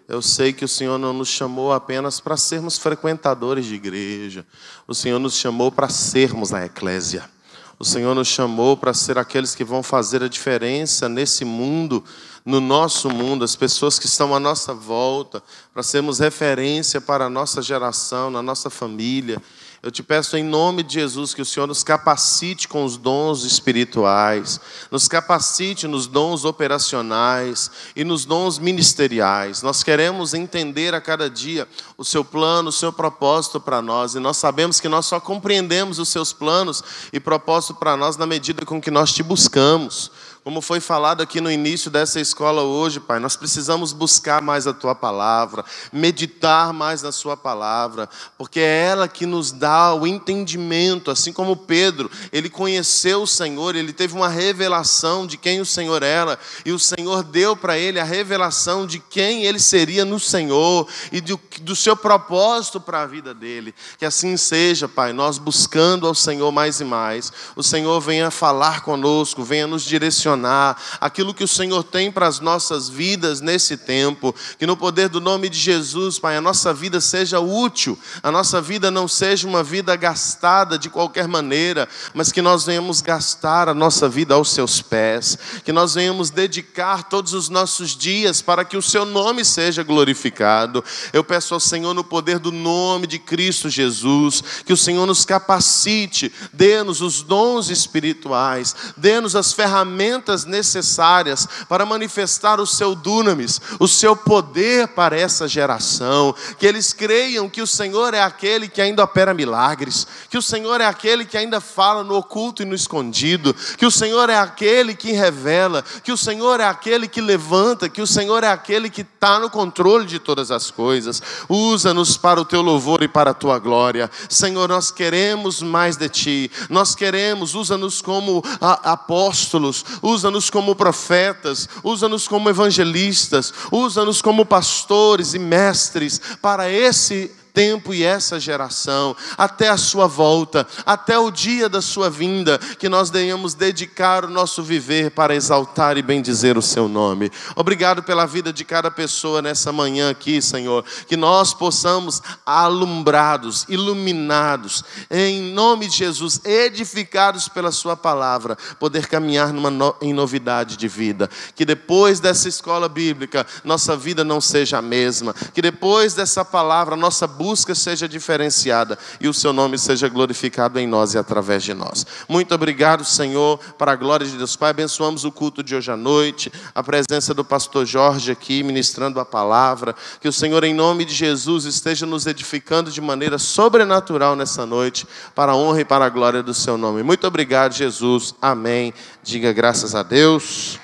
Eu sei que o Senhor não nos chamou apenas para sermos frequentadores de igreja. O Senhor nos chamou para sermos a eclésia. O Senhor nos chamou para ser aqueles que vão fazer a diferença nesse mundo, no nosso mundo, as pessoas que estão à nossa volta, para sermos referência para a nossa geração, na nossa família. Eu te peço em nome de Jesus que o Senhor nos capacite com os dons espirituais, nos capacite nos dons operacionais e nos dons ministeriais. Nós queremos entender a cada dia o seu plano, o seu propósito para nós, e nós sabemos que nós só compreendemos os seus planos e propósito para nós na medida com que nós te buscamos. Como foi falado aqui no início dessa escola hoje, Pai, nós precisamos buscar mais a Tua palavra, meditar mais na Sua palavra, porque é ela que nos dá o entendimento, assim como Pedro, ele conheceu o Senhor, ele teve uma revelação de quem o Senhor era, e o Senhor deu para ele a revelação de quem ele seria no Senhor, e do seu propósito para a vida dele. Que assim seja, Pai, nós buscando ao Senhor mais e mais, o Senhor venha falar conosco, venha nos direcionar, direcionar aquilo que o Senhor tem para as nossas vidas nesse tempo. Que no poder do nome de Jesus, Pai, a nossa vida seja útil, a nossa vida não seja uma vida gastada de qualquer maneira, mas que nós venhamos gastar a nossa vida aos seus pés, que nós venhamos dedicar todos os nossos dias para que o seu nome seja glorificado. Eu peço ao Senhor, no poder do nome de Cristo Jesus, que o Senhor nos capacite, dê-nos os dons espirituais, dê-nos as ferramentas necessárias para manifestar o seu dunamis, o seu poder para essa geração. Que eles creiam que o Senhor é aquele que ainda opera milagres, que o Senhor é aquele que ainda fala no oculto e no escondido, que o Senhor é aquele que revela, que o Senhor é aquele que levanta, que o Senhor é aquele que está no controle de todas as coisas. Usa-nos para o teu louvor e para a tua glória. Senhor, nós queremos mais de ti, nós queremos, usa-nos como apóstolos, usa-nos como profetas, usa-nos como evangelistas, usa-nos como pastores e mestres para esse tempo e essa geração, até a sua volta, até o dia da sua vinda, que nós venhamos dedicar o nosso viver para exaltar e bendizer o seu nome. Obrigado pela vida de cada pessoa nessa manhã aqui, Senhor, que nós possamos, alumbrados, iluminados, em nome de Jesus, edificados pela sua palavra, poder caminhar em novidade de vida. Que depois dessa escola bíblica, nossa vida não seja a mesma, que depois dessa palavra, nossa busca seja diferenciada e o seu nome seja glorificado em nós e através de nós. Muito obrigado, Senhor, para a glória de Deus Pai. Abençoamos o culto de hoje à noite, a presença do pastor Jorge aqui ministrando a palavra. Que o Senhor, em nome de Jesus, esteja nos edificando de maneira sobrenatural nessa noite, para a honra e para a glória do seu nome. Muito obrigado, Jesus. Amém. Diga graças a Deus.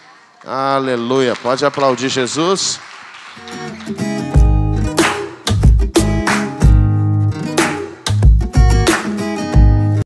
Aleluia. Pode aplaudir Jesus.